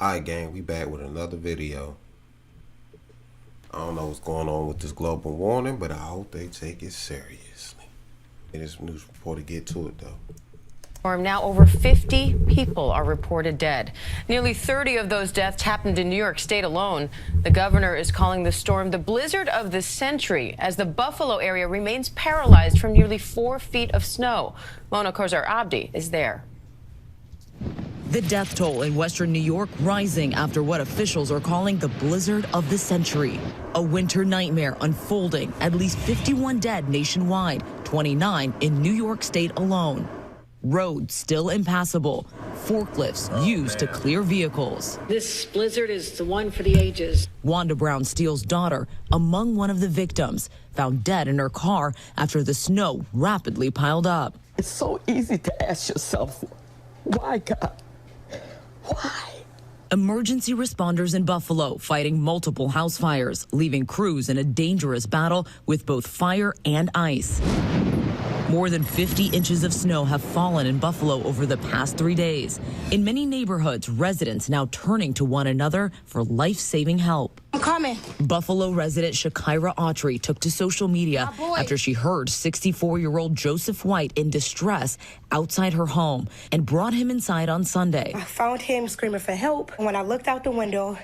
Alright gang, we back with another video. I don't know what's going on with this global warming, but I hope they take it seriously. It is news report to get to it though. Now over 50 people are reported dead. Nearly 30 of those deaths happened in New York State alone. The governor is calling the storm the blizzard of the century as the Buffalo area remains paralyzed from nearly 4 feet of snow. Mona Kozar Abdi is there. The death toll in western New York rising after what officials are calling the blizzard of the century. A winter nightmare unfolding, at least 51 dead nationwide, 29 in New York State alone. Roads still impassable, forklifts used to clear vehicles. This blizzard is the one for the ages. Wanda Brown Steele's daughter, among one of the victims, found dead in her car after the snow rapidly piled up. It's so easy to ask yourself, why, God? Why? Emergency responders in Buffalo fighting multiple house fires, leaving crews in a dangerous battle with both fire and ice. More than 50 inches of snow have fallen in Buffalo over the past 3 days. In many neighborhoods, residents now turning to one another for life-saving help. I'm coming. Buffalo resident Shakira Autry took to social media after she heard 64-year-old Joseph White in distress outside her home and brought him inside on Sunday. I found him screaming for help. When I looked out the window,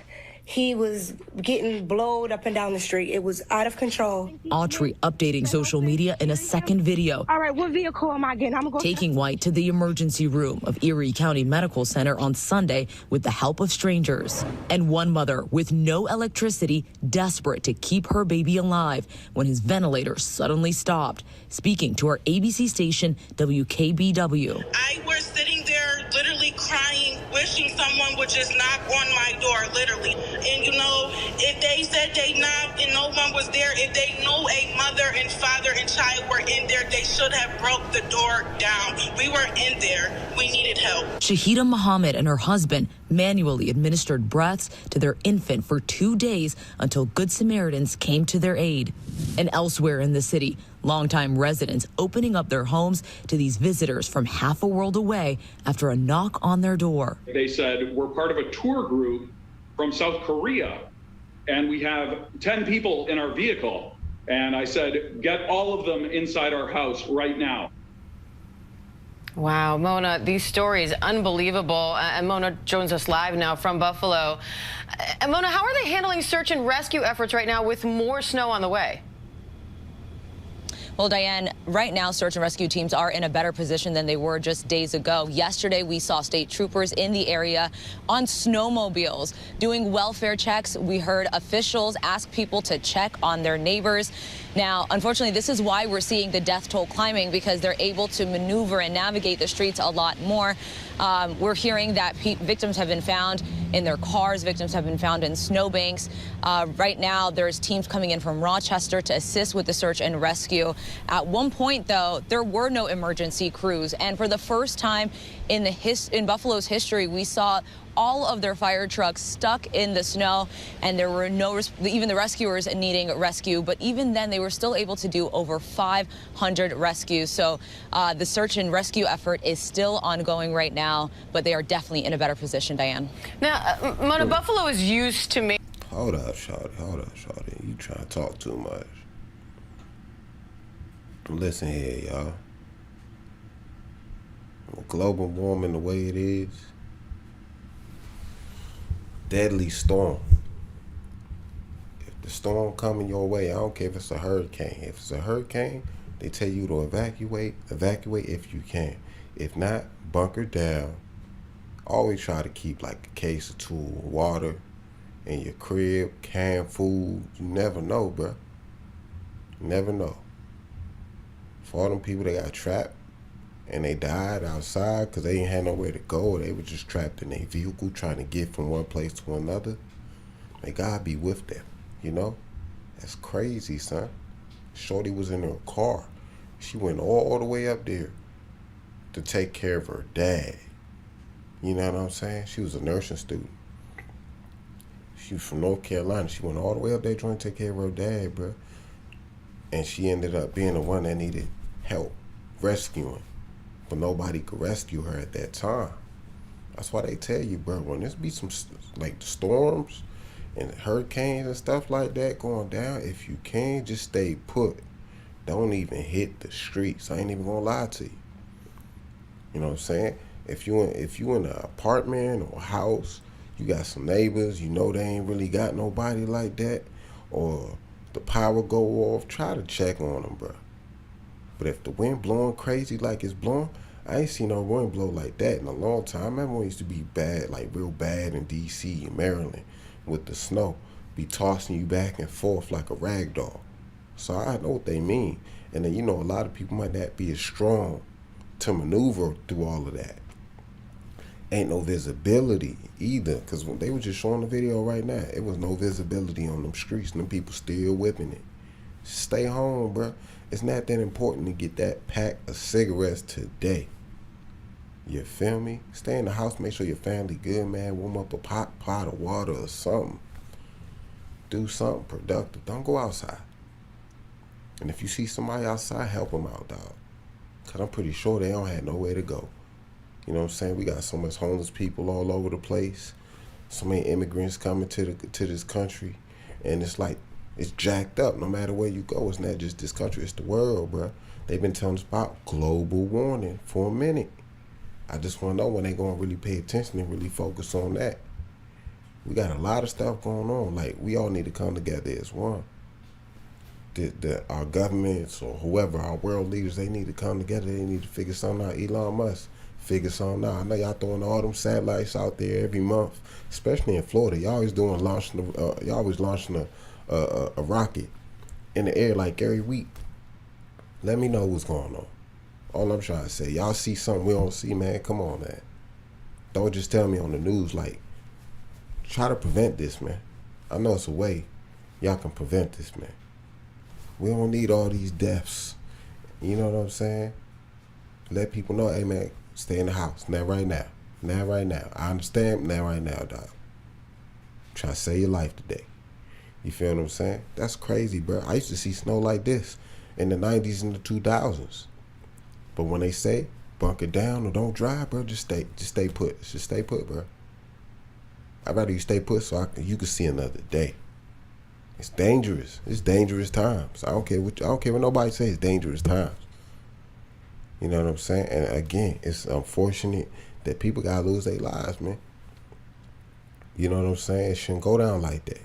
he was getting blowed up and down the street. It was out of control. Autry updating social media in a second video. All right, what vehicle am I getting? I'm going taking White to the emergency room of Erie County Medical Center on Sunday with the help of strangers. And one mother with no electricity, desperate to keep her baby alive when his ventilator suddenly stopped. Speaking to our ABC station, WKBW. I was sitting there literally crying, wishing someone would just knock on my door, literally. And you know, if they said they knocked and no one was there, if they knew a mother and father and child were in there, they should have broke the door down. We were in there. We needed help. Shahida Muhammad and her husband manually administered breaths to their infant for 2 days until Good Samaritans came to their aid. And elsewhere in the city, longtime residents opening up their homes to these visitors from half a world away after a knock on their door. They said, we're part of a tour group from South Korea, and we have 10 people in our vehicle. And I said, get all of them inside our house right now. Wow, Mona, these stories, unbelievable. And Mona joins us live now from Buffalo. And Mona, how are they handling search and rescue efforts right now with more snow on the way? Well, Diane, right now, search and rescue teams are in a better position than they were just days ago. Yesterday, we saw state troopers in the area on snowmobiles doing welfare checks. We heard officials ask people to check on their neighbors. Now, unfortunately, this is why we're seeing the death toll climbing, because they're able to maneuver and navigate the streets a lot more. We're hearing that victims have been found in their cars. Victims have been found in snowbanks. Right now, there's teams coming in from Rochester to assist with the search and rescue. At one point, though, there were no emergency crews. And for the first time in Buffalo's history, we saw all of their fire trucks stuck in the snow, and there were even the rescuers needing rescue. But even then, they were still able to do over 500 rescues. So the search and rescue effort is still ongoing right now, but they are definitely in a better position, Diane. Now, Mona, Buffalo is used to me. Hold up, shawty. Hold up, shawty. You trying to talk too much. Listen here, y'all. Global warming the way it is, deadly storm. If the storm coming your way, I don't care if it's a hurricane. If it's a hurricane, they tell you to evacuate if you can. If not, bunker down. Always try to keep like a case or two of water in your crib, canned food. You never know, bruh. You never know. For all them people that got trapped and they died outside because they ain't had nowhere to go, they were just trapped in their vehicle trying to get from one place to another. May God be with them, you know? That's crazy, son. Shorty was in her car. She went all the way up there to take care of her dad. You know what I'm saying? She was a nursing student. She was from North Carolina. She went all the way up there trying to take care of her dad, bro. And she ended up being the one that needed help rescuing, but nobody could rescue her at that time. That's why they tell you, bro, when there's be some like storms and hurricanes and stuff like that going down, if you can, just stay put. Don't even hit the streets. I ain't even gonna lie to you. You know what I'm saying? If you in an apartment or a house, you got some neighbors, you know they ain't really got nobody like that, or the power go off, try to check on them, bro. But if the wind blowing crazy like it's blowing, I ain't seen no wind blow like that in a long time. I remember when it used to be bad, like real bad in D.C. and Maryland with the snow, be tossing you back and forth like a rag doll. So I know what they mean. And then, you know, a lot of people might not be as strong to maneuver through all of that. Ain't no visibility either, because when they were just showing the video right now, it was no visibility on them streets, and them people still whipping it. Stay home, bro. It's not that important to get that pack of cigarettes today. You feel me? Stay in the house, make sure your family good, man. Warm up a pot of water or something. Do something productive. Don't go outside. And if you see somebody outside, help them out, dog. Because I'm pretty sure they don't have nowhere to go. You know what I'm saying? We got so much homeless people all over the place. So many immigrants coming to this country. And it's like, it's jacked up no matter where you go. It's not just this country, it's the world, bro. They've been telling us about global warming for a minute. I just want to know when they going to really pay attention and really focus on that. We got a lot of stuff going on. Like, we all need to come together as one. Our governments or whoever, our world leaders, they need to come together. They need to figure something out. Elon Musk, figure something out. I know y'all throwing all them satellites out there every month, especially in Florida. Y'all always launching a rocket in the air like every week. Let me know what's going on. All I'm trying to say, y'all see something we don't see, man. Come on, man. Don't just tell me on the news. Like, try to prevent this, man. I know it's a way y'all can prevent this, man. We don't need all these deaths. You know what I'm saying? Let people know, hey, man, stay in the house. Not right now. Not right now. I understand. Not right now, dog. Try to save your life today. You feel what I'm saying? That's crazy, bro. I used to see snow like this in the 90s and the 2000s. But when they say bunker down or don't drive, bro, just stay put. Just stay put, bro. I'd rather you stay put so you can see another day. It's dangerous. It's dangerous times. I don't care what nobody says. It's dangerous times. You know what I'm saying? And again, it's unfortunate that people gotta lose their lives, man. You know what I'm saying? It shouldn't go down like that.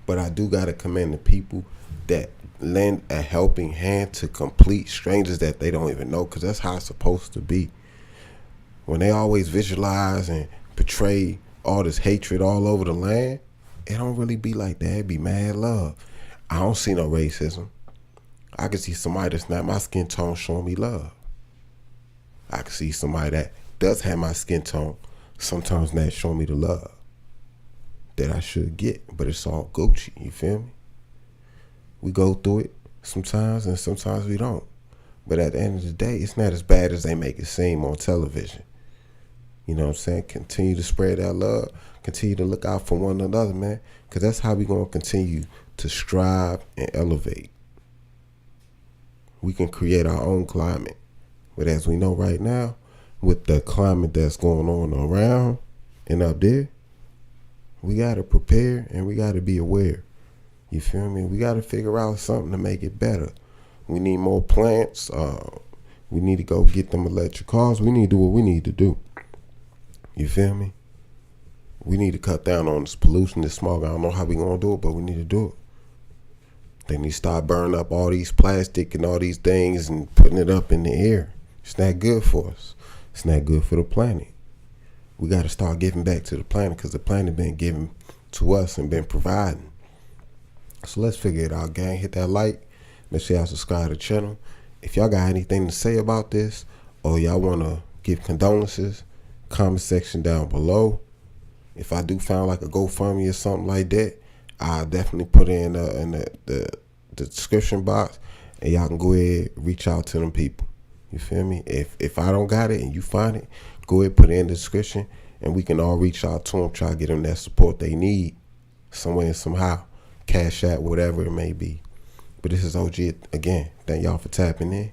But I do gotta commend the people that lend a helping hand to complete strangers that they don't even know, because that's how it's supposed to be. When they always visualize and portray all this hatred all over the land, it don't really be like that. It be mad love. I don't see no racism. I can see somebody that's not my skin tone showing me love. I can see somebody that does have my skin tone sometimes not showing me the love that I should get. But it's all Gucci, you feel me? We go through it sometimes and sometimes we don't. But at the end of the day, it's not as bad as they make it seem on television. You know what I'm saying? Continue to spread that love. Continue to look out for one another, man. Because that's how we're going to continue to strive and elevate. We can create our own climate. But as we know right now, with the climate that's going on around and up there, we got to prepare and we got to be aware. You feel me? We got to figure out something to make it better. We need more plants. We need to go get them electric cars. We need to do what we need to do. You feel me? We need to cut down on this pollution, this smog. I don't know how we going to do it, but we need to do it. They need to start burning up all these plastic and all these things and putting it up in the air. It's not good for us. It's not good for the planet. We got to start giving back to the planet, because the planet been giving to us and been providing. So let's figure it out, gang. Hit that like. Make sure y'all subscribe to the channel. If y'all got anything to say about this, or y'all want to give condolences, comment section down below. If I do find like a GoFundMe or something like that, I'll definitely put it in the description box, and y'all can go ahead and reach out to them people. You feel me? If I don't got it and you find it, go ahead, put it in the description, and we can all reach out to them, try to get them that support they need some way and somehow. Cash out, whatever it may be. But this is OG again. Thank y'all for tapping in.